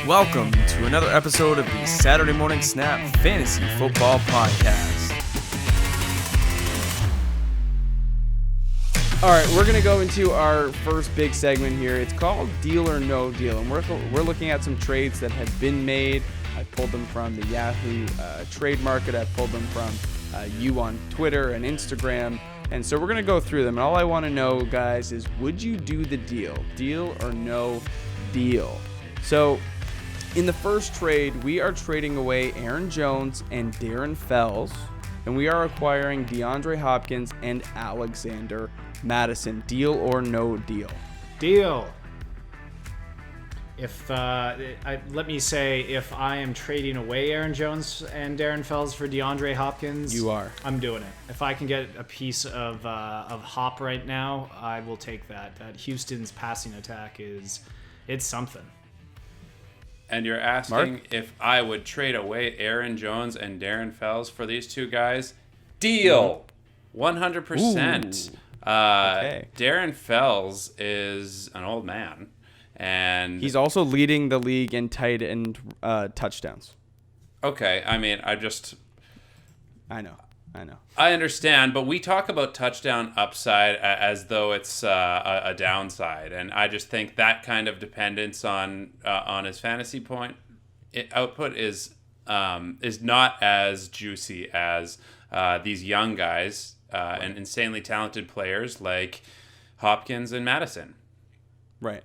Welcome to another episode of the Saturday Morning Snap Fantasy Football Podcast. All right, we're going to go into our first big segment here. It's called Deal or No Deal, and we're looking at some trades that have been made. I pulled them from the Yahoo trade market. I pulled them from you on Twitter and Instagram. And so we're going to go through them. And all I want to know, guys, is would you do the deal? Deal or no deal? So in the first trade, we are trading away Aaron Jones and Darren Fells. And we are acquiring DeAndre Hopkins and Alexander Madison. Deal or no deal? Deal. Let me say, if I am trading away Aaron Jones and Darren Fells for DeAndre Hopkins, You are. I'm doing it. If I can get a piece of Hop right now, I will take that. That Houston's passing attack it's something. And you're asking Mark? if I would trade away Aaron Jones and Darren Fells for these two guys? Deal. 100%. Okay. Darren Fells is an old man. And He's also leading the league in tight end touchdowns. okay, I mean, I know. I understand, but we talk about touchdown upside as though it's a downside, and I just think that kind of dependence on his fantasy output is not as juicy as these young guys and insanely talented players like Hopkins and Madison. Right.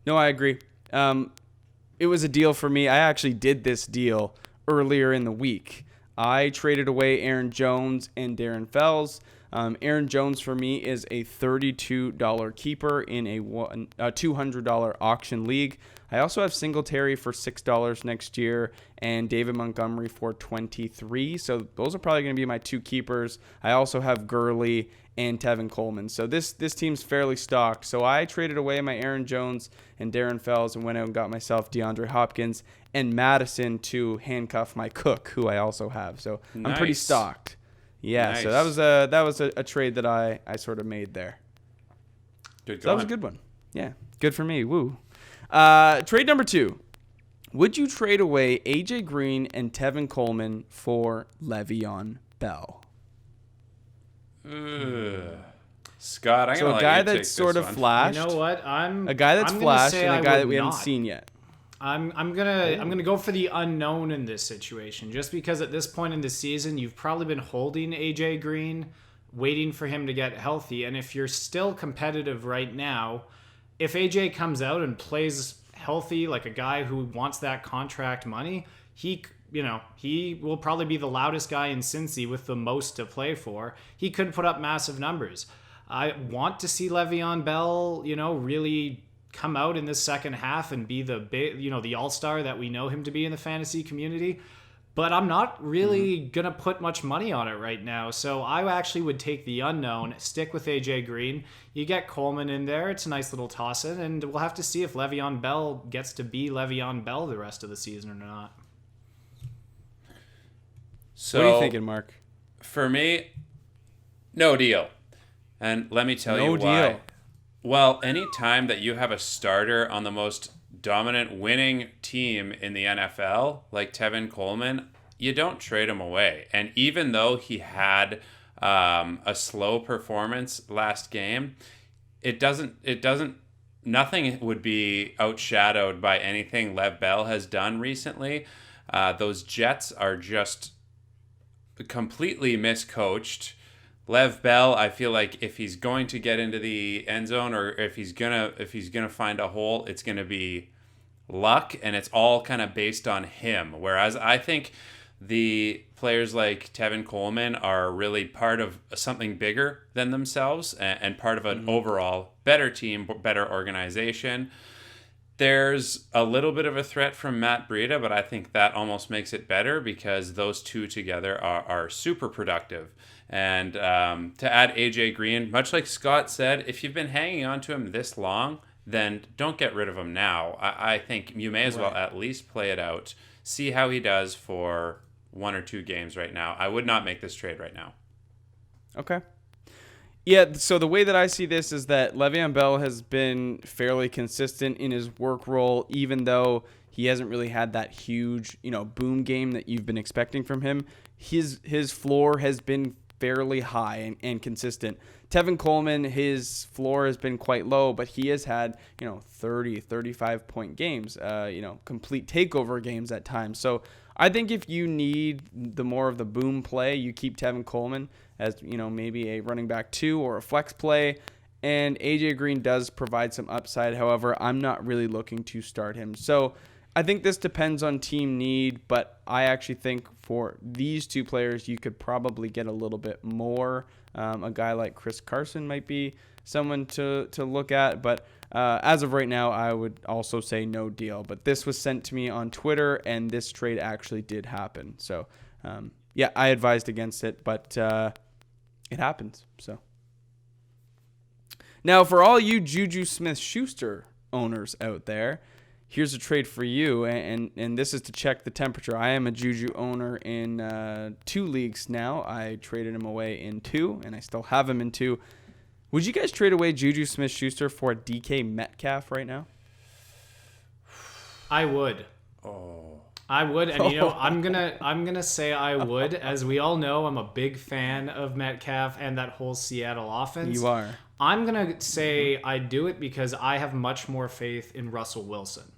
No, I agree. It was a deal for me. I actually did this deal earlier in the week. I traded away Aaron Jones and Darren Fells. Aaron Jones for me is a $32 keeper in a $200 auction league. I also have Singletary for $6 next year and David Montgomery for $23. So those are probably going to be my two keepers. I also have Gurley and Tevin Coleman. So this team's fairly stocked. So I traded away my Aaron Jones and Darren Fells and went out and got myself DeAndre Hopkins and Madison to handcuff my Cook, who I also have. So I'm pretty Nice. stocked. Yeah, Nice. so that was a trade that I sort of made there. Good So that was a good one. Yeah, good for me. Woo. Trade number 2. Would you trade away A.J. Green and Tevin Coleman for Le'Veon Bell? Scott, I'm So gonna a guy let you take that's sort this of one. flashed, You know what? a guy that's I'm gonna flashed, say and a I guy that would we haven't not. seen yet. I'm gonna go for the unknown in this situation, just because at this point in the season you've probably been holding AJ Green, waiting for him to get healthy, and if you're still competitive right now, if AJ comes out and plays healthy like a guy who wants that contract money, he will probably be the loudest guy in Cincy with the most to play for. He could put up massive numbers. I want to see Le'Veon Bell, really come out in this second half and be the all-star that we know him to be in the fantasy community. But I'm not really going to put much money on it right now. So I actually would take the unknown, stick with AJ Green. You get Coleman in there. It's a nice little toss-in. And we'll have to see if Le'Veon Bell gets to be Le'Veon Bell the rest of the season or not. So, What are you thinking, Mark? For me, no deal. And let me tell No you why. deal. Well, any time that you have a starter on the most dominant winning team in the NFL, like Tevin Coleman, you don't trade him away. And even though he had a slow performance last game, nothing would be outshadowed by anything Lev Bell has done recently. Those Jets are just completely miscoached. Lev Bell, I feel like if he's going to get into the end zone or if he's gonna find a hole, it's gonna be luck, and it's all kind of based on him. Whereas I think the players like Tevin Coleman are really part of something bigger than themselves and part of an overall better team, better organization. There's a little bit of a threat from Matt Breida, but I think that almost makes it better because those two together are super productive. And to add AJ Green, much like Scott said, if you've been hanging on to him this long, then don't get rid of him now. I think you may as well at least play it out, see how he does for 1 or 2 games right now. I would not make this trade right now. Okay. Yeah, so the way that I see this is that Le'Veon Bell has been fairly consistent in his work role, even though he hasn't really had that huge, boom game that you've been expecting from him. His floor has been fairly high and consistent. Tevin Coleman, his floor has been quite low, but he has had, 30, 35 point games, complete takeover games at times. So I think if you need the more of the boom play, you keep Tevin Coleman as, maybe a running back 2 or a flex play. And AJ Green does provide some upside. However, I'm not really looking to start him. So I think this depends on team need, but I actually think for these two players, you could probably get a little bit more. A guy like Chris Carson might be someone to look at, but as of right now, I would also say no deal. But this was sent to me on Twitter, and this trade actually did happen. So, I advised against it, but it happens. So now, for all you Juju Smith-Schuster owners out there, here's a trade for you, and this is to check the temperature. I am a Juju owner in 2 leagues now. I traded him away in 2, and I still have him in 2. Would you guys trade away Juju Smith-Schuster for a DK Metcalf right now? I would. Oh. I would, and I'm gonna say I would. As we all know, I'm a big fan of Metcalf and that whole Seattle offense. You are. I'm gonna say I'd do it because I have much more faith in Russell Wilson.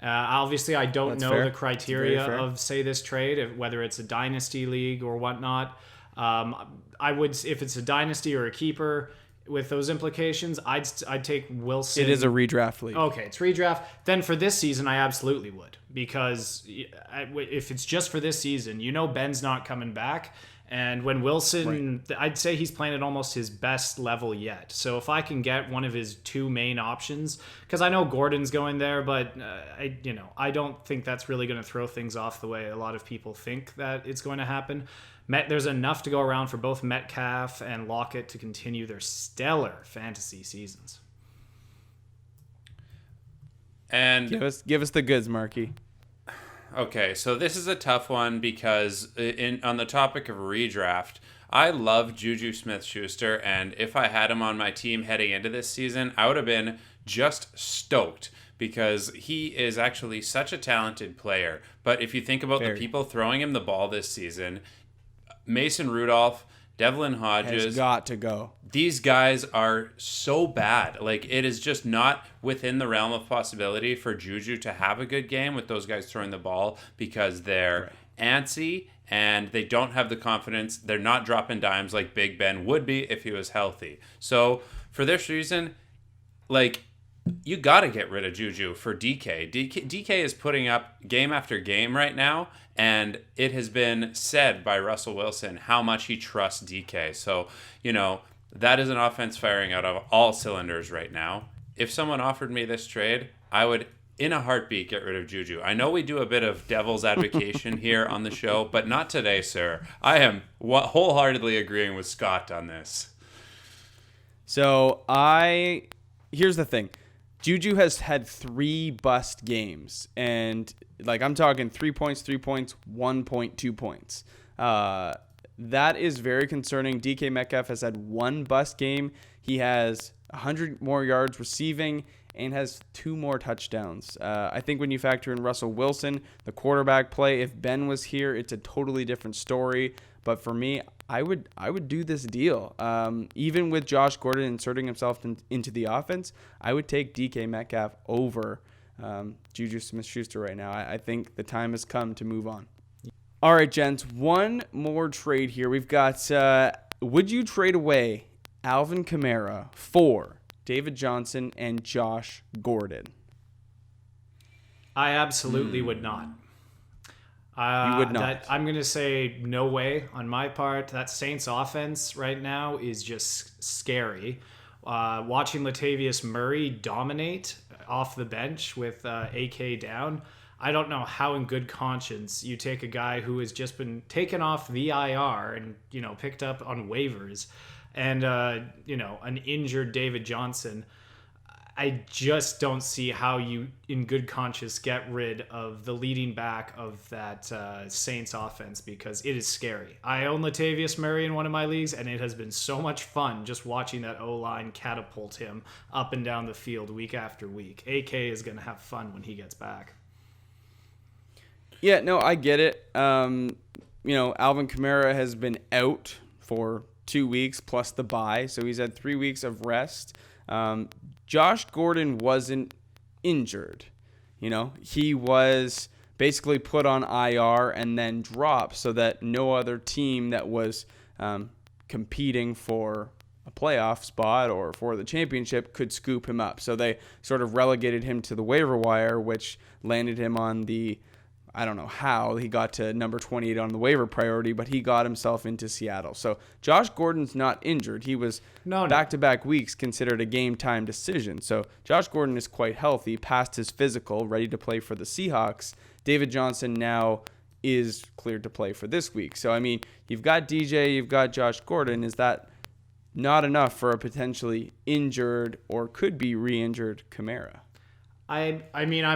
Obviously, I don't know fair. the criteria of, say, this trade, whether it's a dynasty league or whatnot. I would, if it's a dynasty or a keeper with those implications, I'd take Wilson. It is a redraft league. Okay, it's redraft. Then for this season, I absolutely would, because if it's just for this season, Ben's not coming back. And when Wilson, right, I'd say he's playing at almost his best level yet. So if I can get one of his 2 main options, because I know Gordon's going there, but I don't think that's really going to throw things off the way a lot of people think that it's going to happen. There's enough to go around for both Metcalf and Lockett to continue their stellar fantasy seasons. And give us the goods, Marky. Okay, so this is a tough one because on the topic of redraft, I love Juju Smith-Schuster, and if I had him on my team heading into this season, I would have been just stoked because he is actually such a talented player. But if you think about the people throwing him the ball this season, Mason Rudolph, Devlin Hodges has got to go. These guys are so bad. Like, it is just not within the realm of possibility for Juju to have a good game with those guys throwing the ball because they're antsy and they don't have the confidence. They're not dropping dimes like Big Ben would be if he was healthy. So for this reason, you got to get rid of Juju for DK. DK is putting up game after game right now, and it has been said by Russell Wilson how much he trusts DK. So, that is an offense firing out of all cylinders right now. If someone offered me this trade, I would, in a heartbeat, get rid of Juju. I know we do a bit of devil's advocation here on the show, but not today, sir. I am wholeheartedly agreeing with Scott on this. So here's the thing. Juju has had 3 bust games, and I'm talking 3 points, 3 points, 1 point, 2 points. That is very concerning. DK Metcalf has had 1 bust game. He has 100 more yards receiving and has 2 more touchdowns. I think when you factor in Russell Wilson, the quarterback play, if Ben was here, it's a totally different story. But for me, I would do this deal. Even with Josh Gordon inserting himself into the offense, I would take DK Metcalf over Juju Smith-Schuster right now. I think the time has come to move on. All right, gents, one more trade here. We've got, would you trade away Alvin Kamara for David Johnson and Josh Gordon? I absolutely would not. You would not. I'm going to say no way on my part. That Saints offense right now is just scary. Watching Latavius Murray dominate off the bench with AK down, I don't know how in good conscience you take a guy who has just been taken off the IR and, picked up on waivers and, an injured David Johnson. I just don't see how you, in good conscience, get rid of the leading back of that Saints offense, because it is scary. I own Latavius Murray in one of my leagues, and it has been so much fun just watching that O-line catapult him up and down the field week after week. AK is going to have fun when he gets back. Yeah, no, I get it. Alvin Kamara has been out for 2 weeks plus the bye, so he's had 3 weeks of rest. Josh Gordon wasn't injured. He was basically put on IR and then dropped so that no other team that was competing for a playoff spot or for the championship could scoop him up. So they sort of relegated him to the waiver wire, which landed him on the, I don't know how he got to number 28 on the waiver priority, but he got himself into Seattle. So Josh Gordon's not injured. He was back-to-back weeks considered a game-time decision. So Josh Gordon is quite healthy, passed his physical, ready to play for the Seahawks. David Johnson now is cleared to play for this week. So, you've got DJ, you've got Josh Gordon. Is that not enough for a potentially injured or could be re-injured Kamara? I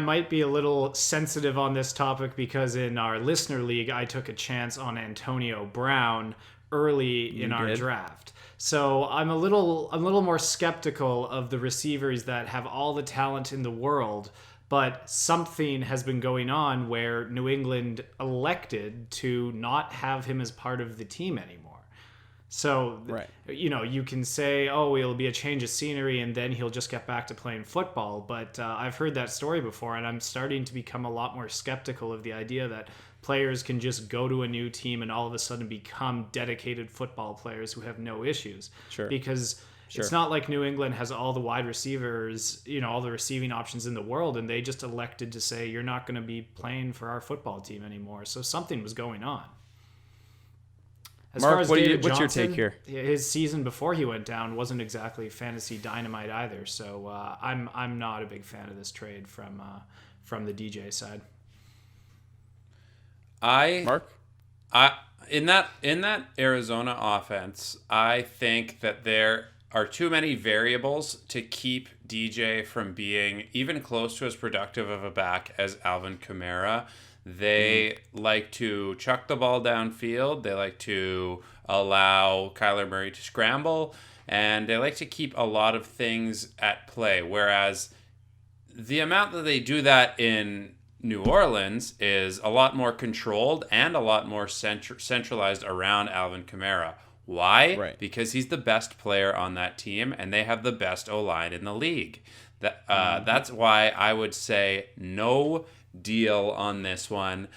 might be a little sensitive on this topic because in our listener league, I took a chance on Antonio Brown early in our draft. So I'm a little more skeptical of the receivers that have all the talent in the world, but something has been going on where New England elected to not have him as part of the team anymore. So, right. You can say, oh, it'll be a change of scenery and then he'll just get back to playing football. But I've heard that story before, and I'm starting to become a lot more skeptical of the idea that players can just go to a new team and all of a sudden become dedicated football players who have no issues. Sure. Because it's not like New England has all the wide receivers, all the receiving options in the world, and they just elected to say, you're not going to be playing for our football team anymore. So something was going on. As Mark, far as what's your take here? His season before he went down wasn't exactly fantasy dynamite either. So I'm not a big fan of this trade from the DJ side. In that Arizona offense, I think that there are too many variables to keep DJ from being even close to as productive of a back as Alvin Kamara. They like to chuck the ball downfield. They like to allow Kyler Murray to scramble. And they like to keep a lot of things at play. Whereas the amount that they do that in New Orleans is a lot more controlled and a lot more centralized around Alvin Kamara. Why? Right. Because he's the best player on that team, and they have the best O-line in the league. That's why I would say no deal on this one.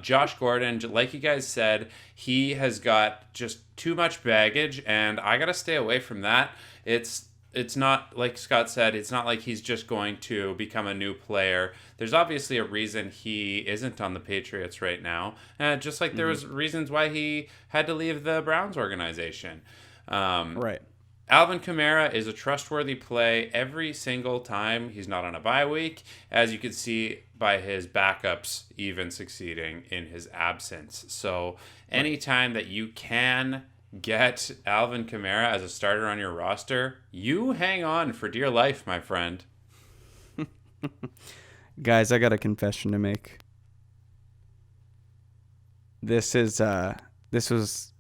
Josh Gordon, like you guys said, he has got just too much baggage, and I gotta stay away from that. It's not, like Scott said, it's not like he's just going to become a new player. There's obviously a reason he isn't on the Patriots right now, just like there was reasons why he had to leave the Browns organization. Right. Alvin Kamara is a trustworthy play every single time he's not on a bye week, as you can see by his backups even succeeding in his absence. So anytime that you can get Alvin Kamara as a starter on your roster, you hang on for dear life, my friend. Guys, I got a confession to make. I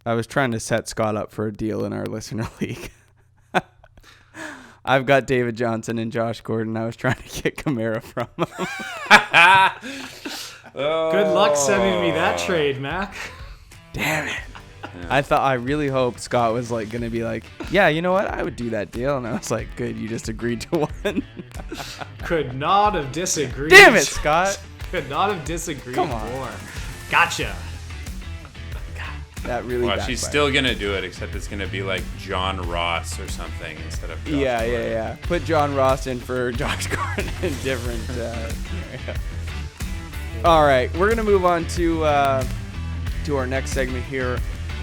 was trying to set Scott up for a deal in our listener league. I've got David Johnson and Josh Gordon. I was trying to get Kamara from him. Good luck sending me that trade, Mac. Damn it. Yeah. I really hoped Scott was going to be like, yeah, you know what? I would do that deal. And I was like, good, you just agreed to one. Could not have disagreed. Damn it, Scott. Could not have disagreed Come on. more. Gotcha. That really backfired. She's still going to do it, except it's going to be like John Ross or something instead of Josh Gordon. Yeah. Put John Ross in for Josh Gordon in different All right, we're going to move on to our next segment here,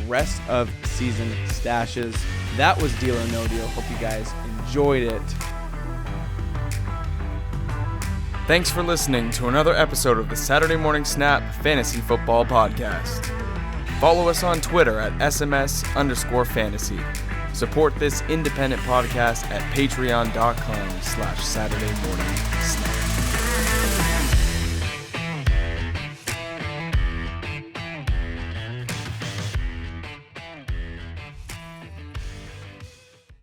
rest of season stashes. That was Deal or No Deal. Hope you guys enjoyed it. Thanks for listening to another episode of the Saturday Morning Snap Fantasy Football Podcast. Follow us on Twitter at SMS_fantasy. Support this independent podcast at patreon.com/Saturday Morning Snack.